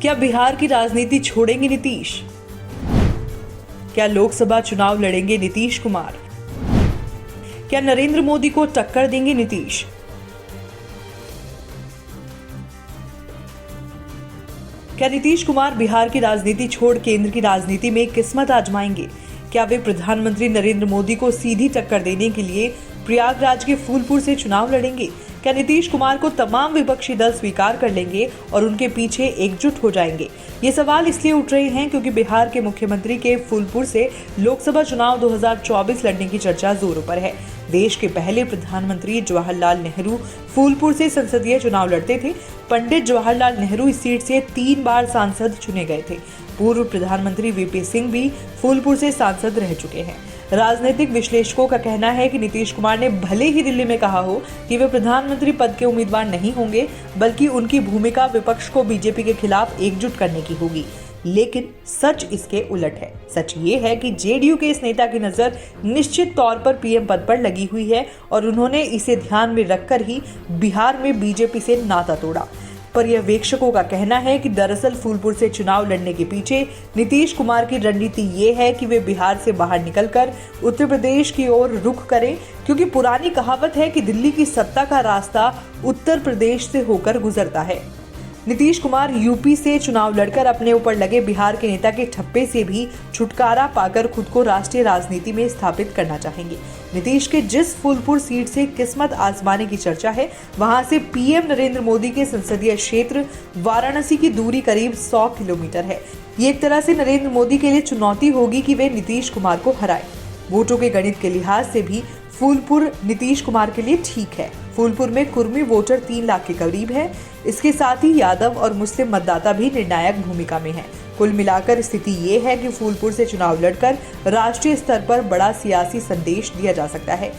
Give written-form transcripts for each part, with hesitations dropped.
क्या बिहार की राजनीति छोड़ेंगे नीतीश? क्या लोकसभा चुनाव लड़ेंगे नीतीश कुमार? क्या नरेंद्र मोदी को टक्कर देंगे नीतीश? क्या नीतीश कुमार बिहार की राजनीति छोड़ केंद्र की राजनीति में किस्मत आजमाएंगे? क्या वे प्रधानमंत्री नरेंद्र मोदी को सीधी टक्कर देने के लिए प्रयागराज के फूलपुर से चुनाव लड़ेंगे? क्या नीतीश कुमार को तमाम विपक्षी दल स्वीकार कर लेंगे और उनके पीछे एकजुट हो जाएंगे? ये सवाल इसलिए उठ रहे हैं क्योंकि बिहार के मुख्यमंत्री के फूलपुर से लोकसभा चुनाव 2024 लड़ने की चर्चा जोरों पर है। देश के पहले प्रधानमंत्री जवाहरलाल नेहरू फूलपुर से संसदीय चुनाव लड़ते थे। पंडित जवाहरलाल नेहरू इस सीट से 3 बार सांसद चुने गए थे। पूर्व प्रधानमंत्री वीपी सिंह भी फूलपुर से सांसद रह चुके हैं। राजनीतिक विश्लेषकों का कहना है कि नीतीश कुमार ने भले ही दिल्ली में कहा हो कि वे प्रधानमंत्री पद के उम्मीदवार नहीं होंगे, बल्कि उनकी भूमिका विपक्ष को बीजेपी के खिलाफ एकजुट करने की होगी, लेकिन सच इसके उलट है। सच ये है कि जेडीयू के इस नेता की नजर निश्चित तौर पर पीएम पद पर लगी हुई है और उन्होंने इसे ध्यान में रखकर ही बिहार में बीजेपी से नाता तोड़ा। पर्यवेक्षकों का कहना है कि दरअसल फूलपुर से चुनाव लड़ने के पीछे नीतीश कुमार की रणनीति ये है कि वे बिहार से बाहर निकलकर उत्तर प्रदेश की ओर रुख करें, क्योंकि पुरानी कहावत है कि दिल्ली की सत्ता का रास्ता उत्तर प्रदेश से होकर गुजरता है। नीतीश कुमार यूपी से चुनाव लड़कर अपने ऊपर लगे बिहार के नेता के ठप्पे से भी छुटकारा पाकर खुद को राष्ट्रीय राजनीति में स्थापित करना चाहेंगे। नीतीश के जिस फूलपुर सीट से किस्मत आजमाने की चर्चा है, वहां से पीएम नरेंद्र मोदी के संसदीय क्षेत्र वाराणसी की दूरी करीब 100 किलोमीटर है। ये एक तरह से नरेंद्र मोदी के लिए चुनौती होगी कि वे नीतीश कुमार को हराए। वोटों के गणित के लिहाज से भी फूलपुर नीतीश कुमार के लिए ठीक है। फूलपुर में कुर्मी वोटर 3 लाख के करीब है। इसके साथ ही यादव और मुस्लिम मतदाता भी निर्णायक भूमिका में हैं। कुल मिलाकर स्थिति ये है कि फूलपुर से चुनाव लड़कर राष्ट्रीय स्तर पर बड़ा सियासी संदेश दिया जा सकता है।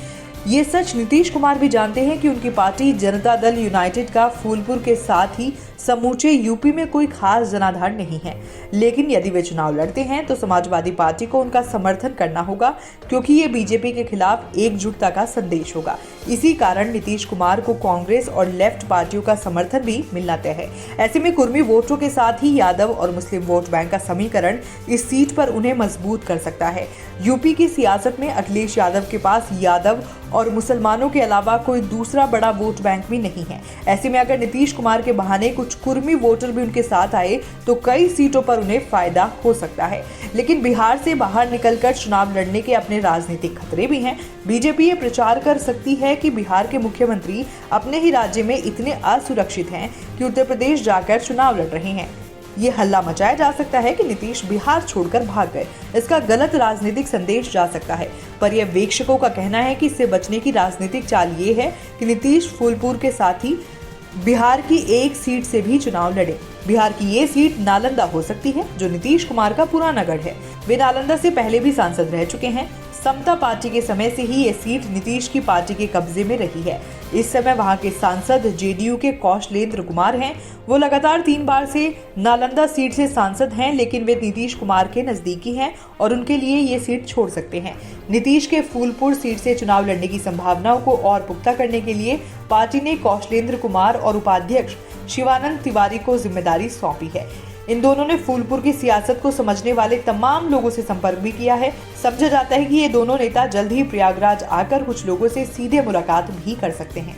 ये सच नीतीश कुमार भी जानते हैं कि उनकी पार्टी जनता दल यूनाइटेड का फूलपुर के साथ ही समूचे यूपी में कोई खास जनाधार नहीं है, लेकिन यदि वे चुनाव लड़ते हैं तो समाजवादी पार्टी को उनका समर्थन करना होगा, क्योंकि ये बीजेपी के खिलाफ एकजुटता का संदेश होगा। इसी कारण नीतीश कुमार को कांग्रेस और लेफ्ट पार्टियों का समर्थन भी मिलना तय है। ऐसे में कुर्मी वोटों के साथ ही यादव और मुस्लिम वोट बैंक का समीकरण इस सीट पर उन्हें मजबूत कर सकता है। यूपी की सियासत में अखिलेश यादव के पास यादव और मुसलमानों के अलावा कोई दूसरा बड़ा वोट बैंक भी नहीं है। ऐसे में अगर नीतीश कुमार के बहाने कुछ कुर्मी वोटर भी उनके साथ आए तो कई सीटों पर उन्हें फायदा हो सकता है। लेकिन बिहार से बाहर निकलकर चुनाव लड़ने के अपने राजनीतिक खतरे भी हैं। बीजेपी ये प्रचार कर सकती है कि बिहार के मुख्यमंत्री अपने ही राज्य में इतने असुरक्षित हैं कि उत्तर प्रदेश जाकर चुनाव लड़ रहे हैं। ये हल्ला मचाया जा सकता है कि नीतीश बिहार छोड़कर भाग गए। इसका गलत राजनीतिक संदेश जा सकता है। पर्यवेक्षकों का कहना है कि इससे बचने की राजनीतिक चाल ये है कि नीतीश फूलपुर के साथ ही बिहार की एक सीट से भी चुनाव लड़े। बिहार की ये सीट नालंदा हो सकती है, जो नीतीश कुमार का पुराना गढ़ है। वे नालंदा से पहले भी सांसद रह चुके हैं। समता पार्टी के समय से ही ये सीट नीतीश की पार्टी के कब्जे में रही है। इस समय वहां के सांसद जेडीयू के कौशलेंद्र कुमार हैं। वो लगातार 3 बार से नालंदा सीट से सांसद हैं, लेकिन वे नीतीश कुमार के नजदीकी हैं और उनके लिए ये सीट छोड़ सकते हैं। नीतीश के फूलपुर सीट से चुनाव लड़ने की संभावनाओं को और पुख्ता करने के लिए पार्टी ने कौशलेंद्र कुमार और उपाध्यक्ष शिवानंद तिवारी को जिम्मेदारी सौंपी है। इन दोनों ने फूलपुर की सियासत को समझने वाले तमाम लोगों से संपर्क भी किया है। समझा जाता है कि ये दोनों नेता जल्द ही प्रयागराज आकर कुछ लोगों से सीधे मुलाकात भी कर सकते हैं।